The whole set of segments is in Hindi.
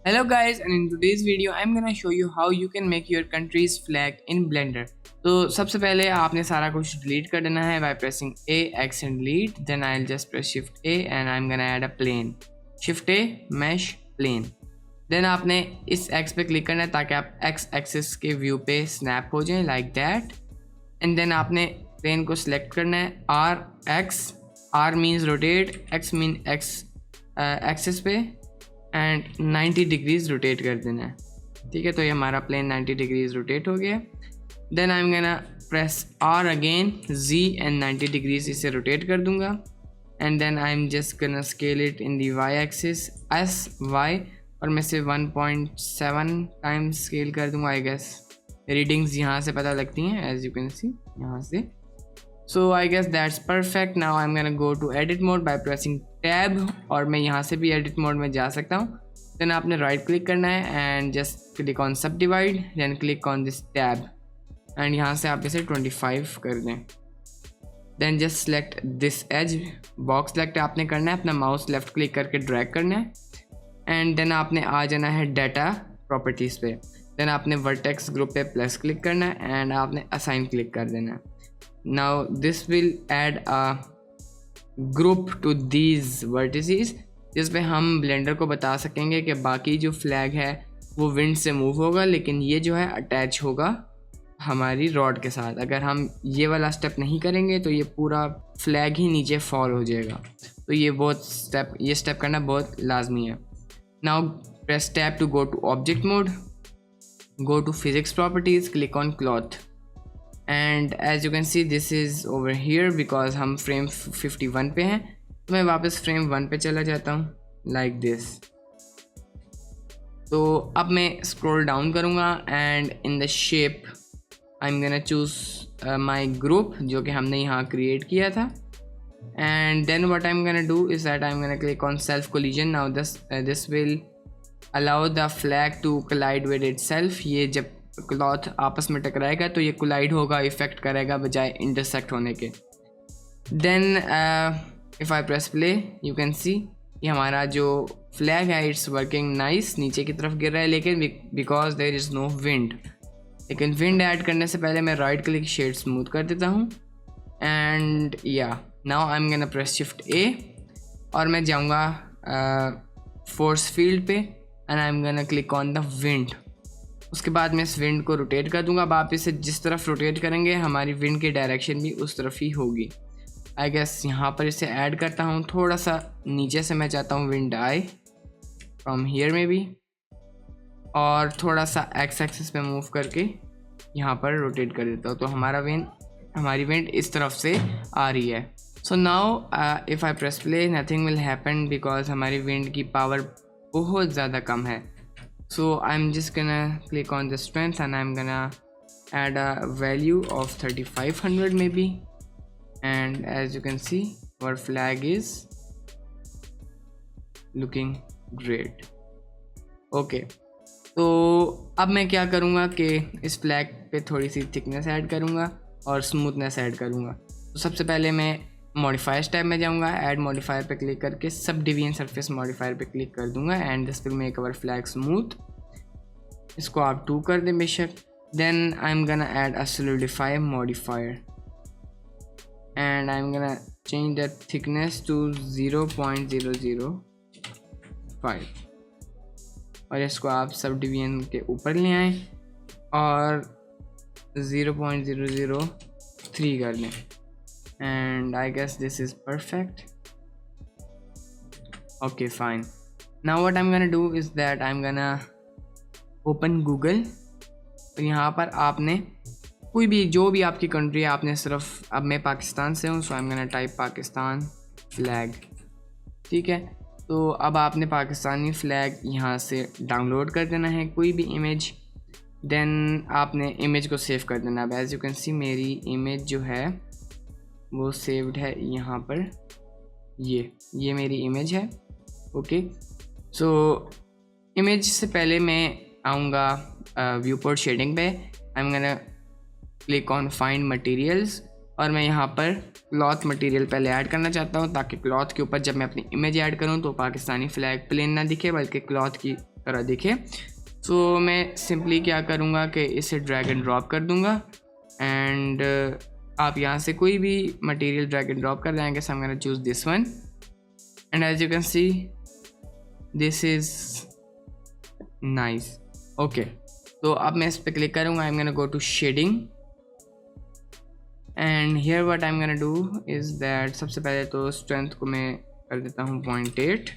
Hello guys, and in today's video I'm gonna show you how you can make your country's flag in Blender. तो सबसे पहले आपने सारा कुछ डिलीट कर देना है by pressing A, X and delete. Then I'll just press Shift A and I'm gonna add a plane. Shift A, mesh, plane. Then आपने इस X पे क्लिक करना है ताकि आप X एक्सिस के व्यू पे स्नैप हो जाएं like that. And then आपने प्लेन को सिलेक्ट करना है R, X. R means rotate, X mean X axis पे एंड 90 डिग्रीज रोटेट कर देना है. ठीक है, तो ये हमारा प्लेन 90 डिग्रीज रोटेट हो गया. Then I am gonna press R again, G and 90 degrees इसे रोटेट कर दूंगा. And then I am just gonna scale it in the Y axis S Y, और मैं से 1.7 टाइम्स स्केल कर दूंगा. आई गेस रीडिंग्स यहाँ से पता लगती हैं एज यू कैन सी यहाँ से. So I guess that's perfect. Now I am gonna go to edit mode by pressing tab, और मैं यहाँ से भी एडिट मोड में जा सकता हूँ. देन आपने राइट क्लिक करना है and just click on subdivide, then click on this tab and यहाँ से आप इसे 25 कर दें. Then just select this edge, box select आपने करना है, अपना माउस लेफ्ट क्लिक करके ड्रैग करना है एंड देन आपने आ जाना है डाटा प्रॉपर्टीज़ पे. देन आपने वर्टेक्स ग्रुप पे प्लस क्लिक करना है एंड आपने असाइन क्लिक कर देना है. Now this will add a group to these vertices, जिस पे हम ब्लेंडर को बता सकेंगे कि बाकी जो फ्लैग है वो विंड से मूव होगा, लेकिन ये जो है अटैच होगा हमारी रॉड के साथ. अगर हम ये वाला स्टेप नहीं करेंगे तो ये पूरा फ्लैग ही नीचे फॉल हो जाएगा. तो ये स्टेप करना बहुत लाजमी है. Now press tab to go to object mode, go to physics properties, click on cloth and as you can see this is over here because हम फ्रेम 51 पे हैं. तो मैं वापस फ्रेम 1 पे चला जाता हूँ लाइक दिस. तो अब मैं स्क्रॉल डाउन करूँगा and in the shape I am gonna choose my group जो कि हमने यहाँ क्रिएट किया था. And then what I am gonna do is that I am gonna click on self collision. Now this will allow the flag to collide with itself. ये जब क्लॉथ आपस में टकराएगा तो ये कोलाइड होगा, इफेक्ट करेगा बजाय इंटरसेक्ट होने के. Then if I press play you can see ये हमारा जो फ्लैग है इट्स वर्किंग नाइस. नीचे की तरफ गिर रहा है लेकिन because there is no wind. लेकिन विंड ऐड करने से पहले मैं राइट क्लिक शेड स्मूथ कर देता हूँ एंड या now I am gonna press shift ए और मैं जाऊँगा फोर्स फील्ड पे and I am gonna click on the wind. उसके बाद मैं इस विंड को रोटेट कर दूंगा. अब आप इसे जिस तरफ रोटेट करेंगे हमारी विंड की डायरेक्शन भी उस तरफ ही होगी. आई गेस यहाँ पर इसे ऐड करता हूँ थोड़ा सा नीचे से. मैं चाहता हूँ विंड आए फ्रॉम हियर में भी, और थोड़ा सा एक्स एक्सिस पे मूव करके यहाँ पर रोटेट कर देता हूँ. तो हमारी विंड इस तरफ से आ रही है. So now if I press play nothing will happen because हमारी विंड की पावर बहुत ज़्यादा कम है. So I'm just gonna click on the strength and I'm gonna add a value of 3500 maybe, and as you can see our flag is looking great. Okay, तो अब मैं क्या करूँगा कि इस फ्लैग पे थोड़ी सी थिकनेस ऐड करूँगा और स्मूथनेस ऐड करूँगा. तो सबसे पहले मैं मॉडिफायर्स टैब में जाऊँगा, ऐड मॉडिफायर पे क्लिक करके सब डिवीजन सरफेस मॉडिफायर पे क्लिक कर दूँगा and this will make our flag smooth. इसको आप 2 कर दें बेशक. Then I am gonna add a solidify modifier and I am gonna change the thickness to 0.005 और इसको आप सब डिवीजन के ऊपर ले आएँ और 0.003 कर लें and I guess this is perfect. Okay, fine. Now what I'm gonna do is that I'm gonna open Google. तो यहाँ पर आपने कोई भी जो भी आपकी कंट्री है आपने सिर्फ, अब मैं पाकिस्तान से हूँ सो I'm gonna type Pakistan flag. ठीक है, तो अब आपने पाकिस्तानी फ्लैग यहाँ से डाउनलोड कर देना है कोई भी इमेज. देन आपने इमेज को सेव कर देना. अब एज यू कैन सी मेरी इमेज जो है वो सेव्ड है यहाँ पर. ये मेरी इमेज है. ओके, सो इमेज से पहले मैं आऊँगा व्यू पोर्ट शेडिंग पे. आई am gonna click on find materials और मैं यहाँ पर क्लॉथ मटेरियल पहले ऐड करना चाहता हूँ ताकि क्लॉथ के ऊपर जब मैं अपनी इमेज ऐड करूँ तो पाकिस्तानी फ्लैग प्लेन ना दिखे बल्कि क्लॉथ की तरह दिखे। सो मैं सिंपली क्या करूँगा कि इसे ड्रैग एंड ड्रॉप कर दूँगा एंड आप यहाँ से कोई भी मटेरियल ड्रैग एंड ड्रॉप कर जाएंगे। So I am gonna choose this one and as you can see this is nice. Okay, तो अब मैं इस पर क्लिक करूँगा। I am gonna go to shading and here what I am gonna do is that सबसे पहले तो स्ट्रेंथ को मैं कर देता हूँ 0.8,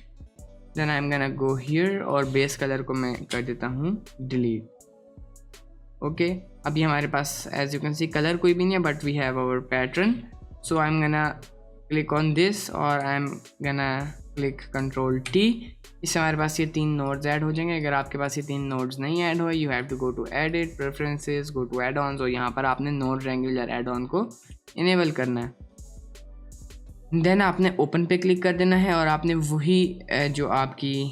then I am gonna go here और बेस कलर को मैं कर देता हूँ डिलीट। ओके, अभी हमारे पास as you can see colour कोई भी नहीं है but we have our pattern. So I am gonna click on this और I am gonna click control T। इससे हमारे पास ये 3 नोड्स ऐड हो जाएंगे। अगर आपके पास ये 3 नोड्स नहीं ऐड हुए, you have to go to edit, preferences, go to add ons और यहाँ पर आपने नोड रेंगुलर एड ऑन को इनेबल करना है। देन आपने ओपन पे क्लिक कर देना है और आपने वही जो आपकी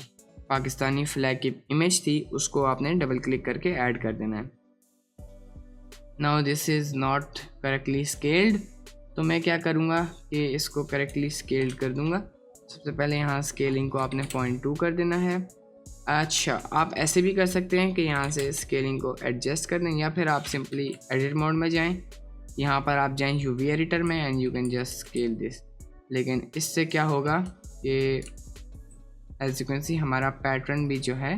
पाकिस्तानी फ्लैग की इमेज थी उसको आपने डबल क्लिक करके ऐड कर देना है। Now this is not correctly scaled, तो मैं क्या करूँगा कि इसको करेक्टली स्केल्ड कर दूँगा। सबसे पहले यहाँ स्केलिंग को आपने 0.2 कर देना है। अच्छा, आप ऐसे भी कर सकते हैं कि यहाँ से स्केलिंग को एडजस्ट कर दें या फिर आप सिंपली एडिट मोड में जाएं। यहाँ पर आप जाएं यूवी एडिटर में and you can just scale this. लेकिन इससे क्या होगा कि एज यू कैन सी हमारा पैटर्न भी जो है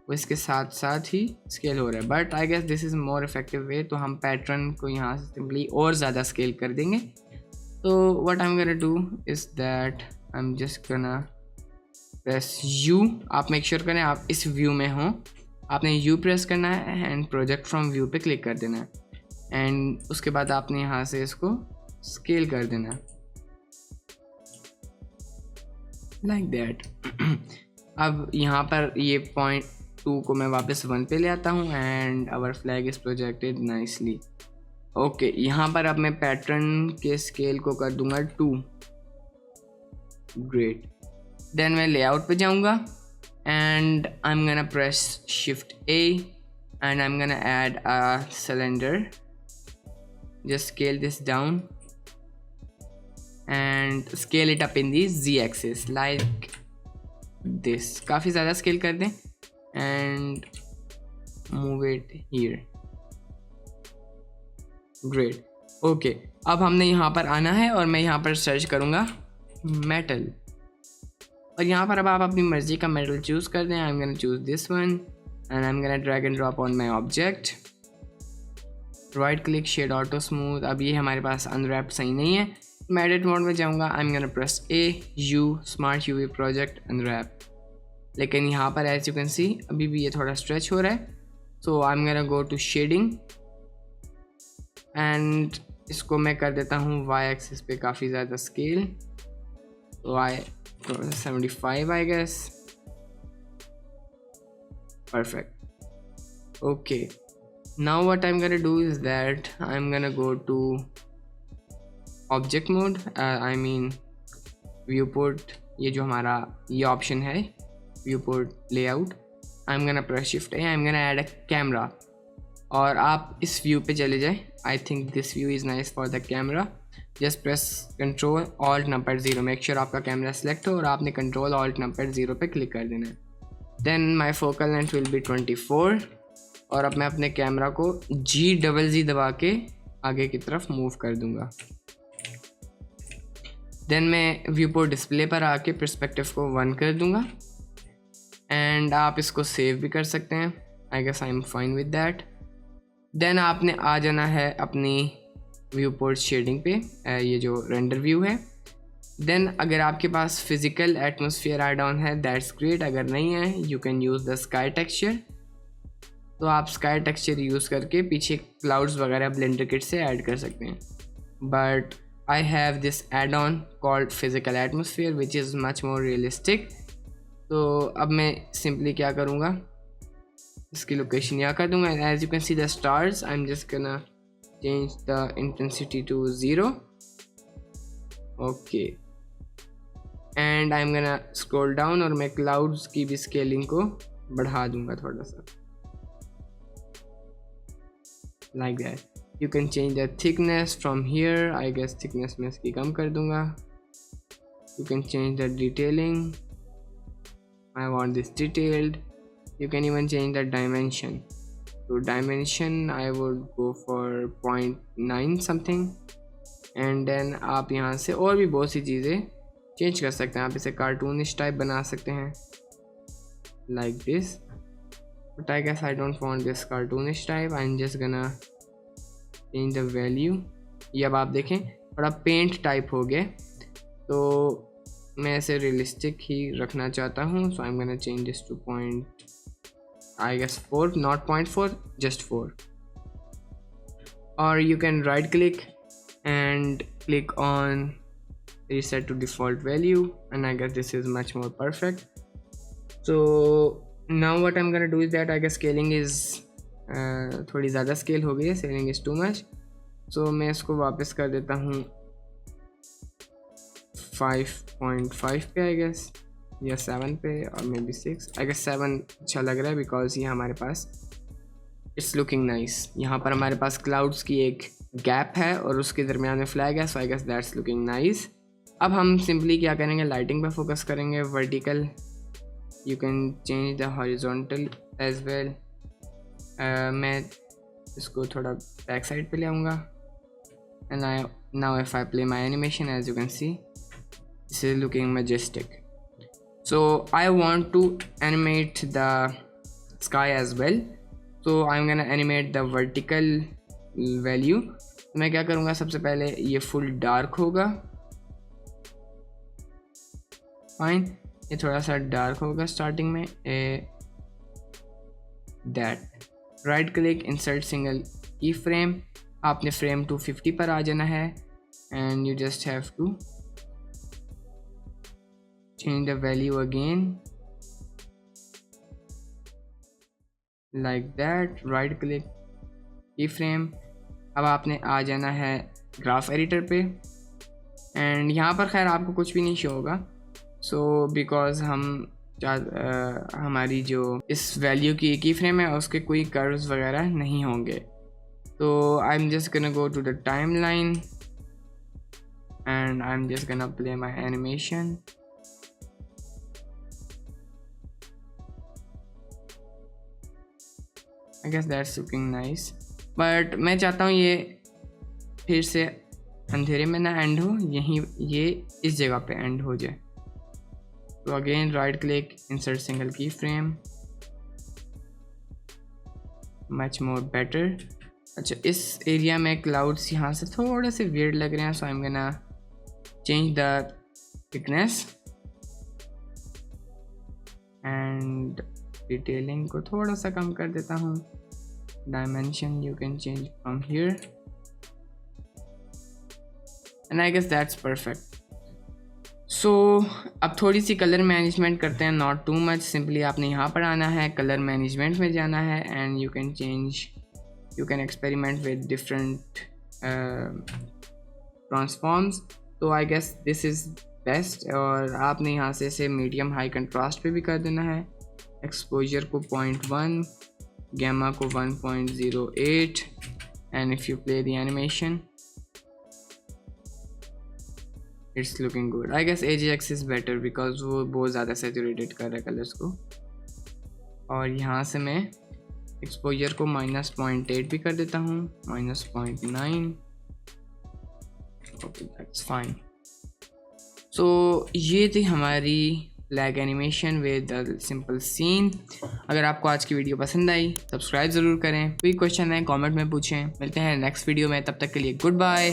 वो इसके साथ साथ ही स्केल हो रहा है। But I guess this is more effective way, तो हम पैटर्न को यहाँ से सिंपली और ज़्यादा स्केल कर देंगे। तो what I am gonna do is that I am just gonna press U। आप मेक श्योर करें आप इस व्यू में हों, आपने U प्रेस करना है एंड प्रोजेक्ट फ्रॉम व्यू पे क्लिक कर देना है एंड उसके बाद आपने यहाँ से इसको स्केल कर देना है लाइक दैट। अब यहाँ पर ये 0.2 को मैं वापस 1 पे ले आता हूँ and our flag is projected nicely. Okay, यहाँ पर अब मैं पैटर्न के स्केल को कर दूंगा 2। ग्रेट, देन मैं लेआउट पे जाऊँगा and I am gonna press shift A and I am gonna add a cylinder, just scale this down and scale it up in the Z axis like this। काफ़ी ज़्यादा स्केल कर दें and move it here। great, okay, अब हमने यहाँ पर आना है और मैं यहाँ पर सर्च करूँगा मेटल और यहाँ पर अब आप अपनी मर्ज़ी का मेटल चूज़ कर दें। I am gonna choose this one and I am gonna drag and drop on my object, right click, shade auto smooth. अब ये हमारे पास अनरैप्ड सही नहीं है, मैं एडिट मोड में जाऊँगा। आई am gonna press A U smart UV project unwrap. लेकिन यहाँ पर एज यू कैन सी अभी भी ये थोड़ा स्ट्रेच हो रहा है। So I am gonna go to shading and इसको मैं कर देता हूँ Y एक्सिस पे काफ़ी ज़्यादा scale, Y 75 I guess. Perfect. Okay, now what I'm gonna do is that I'm gonna go to object mode, I mean viewport। ये जो हमारा ये ऑप्शन है viewport layout, I'm gonna press shift A, I'm gonna add a camera और आप इस व्यू पे चले जाएं। I think this view is nice for the camera, just press control alt number 0, make sure आपका कैमरा सेलेक्ट हो और आपने control alt number 0 पे क्लिक कर देना है। then my focal length will be 24 और अब मैं अपने कैमरा को G दबा के आगे की तरफ मूव कर दूंगा। देन मैं व्यूपोर्ट डिस्प्ले पर आके पर्सपेक्टिव को 1 कर दूंगा एंड आप इसको सेव भी कर सकते हैं। I guess I am fine with that. Then आपने आ जाना है अपनी व्यूपोर्ट शेडिंग पे, ये जो रेंडर व्यू है। देन अगर आपके पास फिजिकल एटमॉस्फेयर ऐड ऑन है दैट्स ग्रेट, अगर नहीं है you can use the sky texture. तो आप स्काई टेक्सचर यूज़ करके पीछे क्लाउड्स वगैरह ब्लेंडर किट से ऐड कर सकते हैं। But I have this add on called physical atmosphere which is much more realistic. तो अब मैं सिंपली क्या करूँगा, इसकी लोकेशन यहाँ कर दूँगा। As you can see the stars, I am just gonna change the intensity to 0। Okay, and I am gonna scroll down और मैं क्लाउड्स की भी स्केलिंग को बढ़ा दूँगा थोड़ा सा, like that। you can change the thickness from here, I guess thickness मैं इसकी कम कर दूंगा। you can change the detailing, I want this detailed You can even change the dimension. So dimension I would go for 0.9 something. And then आप यहाँ से और भी बहुत सी चीज़ें चेंज कर सकते हैं. आप इसे कार्टूनिश टाइप बना सकते हैं like this. But I guess I don't want this cartoonish type. I am just gonna change the value. ये अब आप देखें थोड़ा पेंट टाइप हो गया, तो मैं इसे रियलिस्टिक ही रखना चाहता हूँ. So I am gonna change this to I guess 4, not 0.4, just 4. Or you can right click and click on reset to default value, and I guess this is much more perfect. So now what I'm gonna do is that I guess scaling is थोड़ी ज़्यादा स्केल हो गई है. scaling is too much. So मैं इसको वापस कर देता हूँ 5.5 पे I guess, या 7 पे, और मे बी 6. आई गेस 7 अच्छा लग रहा है बिकॉज ये हमारे पास इट्स लुकिंग नाइस. यहाँ पर हमारे पास क्लाउड्स की एक गैप है और उसके दरमियान में फ्लैग है. So I guess that's looking nice. अब हम सिंपली क्या करेंगे, लाइटिंग पे फोकस करेंगे. Vertical you can change the horizontal as well. मैं इसको थोड़ा बैक साइड पे ले आऊँगा. And I now if I play my animation, as you can see this is looking majestic. So I want to animate the sky as well. So I'm gonna animate the vertical value. तो मैं क्या करूँगा, सबसे पहले ये फुल डार्क होगा. फाइन, ये थोड़ा सा डार्क होगा स्टार्टिंग में. That right click, insert single key frame. आपने फ्रेम 250 पर आ जाना है and you just have to change the value again like that. right click keyframe. अब आपने आ जाना है ग्राफ एडिटर पे एंड यहाँ पर खैर आपको कुछ भी नहीं शो होगा. सो बिकॉज हमारी जो इस वैल्यू की की फ्रेम है उसके कोई कर्व्स वगैरह नहीं होंगे. तो I am just gonna go to the time line and I am just gonna play my animation. I guess that's looking nice. But मैं चाहता हूँ ये फिर से अंधेरे में ना एंड हो, यहीं ये इस जगह पे एंड हो जाए. तो again right click, insert single key frame. Much more better. अच्छा, इस एरिया में क्लाउड्स यहाँ से थोड़े से वियर्ड लग रहे हैं. So I am gonna change the thickness and detailing को थोड़ा सा कम कर देता हूँ. Dimension you can change from here and I guess that's perfect. So अब थोड़ी सी कलर मैनेजमेंट करते हैं, नॉट टू मच. सिंपली आपने यहाँ पर आना है, कलर मैनेजमेंट में जाना है and you can change, you can experiment with different transforms. तो I guess this is best. और आपने यहाँ से इसे मीडियम हाई कंट्रास्ट पे भी कर देना है. एक्सपोजर को 0.1, गैमा को 1.08 and if you play the animation it's looking good. I guess AJX is better because वो बहुत ज़्यादा सैचुरेटेड कर रहा है कलर्स को. और यहाँ से मैं एक्सपोजर को -0.8 भी कर देता हूँ, -0.9. Okay, that's fine. सो ये थी हमारी flag animation with a simple scene. अगर आपको आज की वीडियो पसंद आई, सब्सक्राइब ज़रूर करें. कोई क्वेश्चन है कमेंट में पूछें. मिलते हैं नेक्स्ट वीडियो में, तब तक के लिए गुड बाय.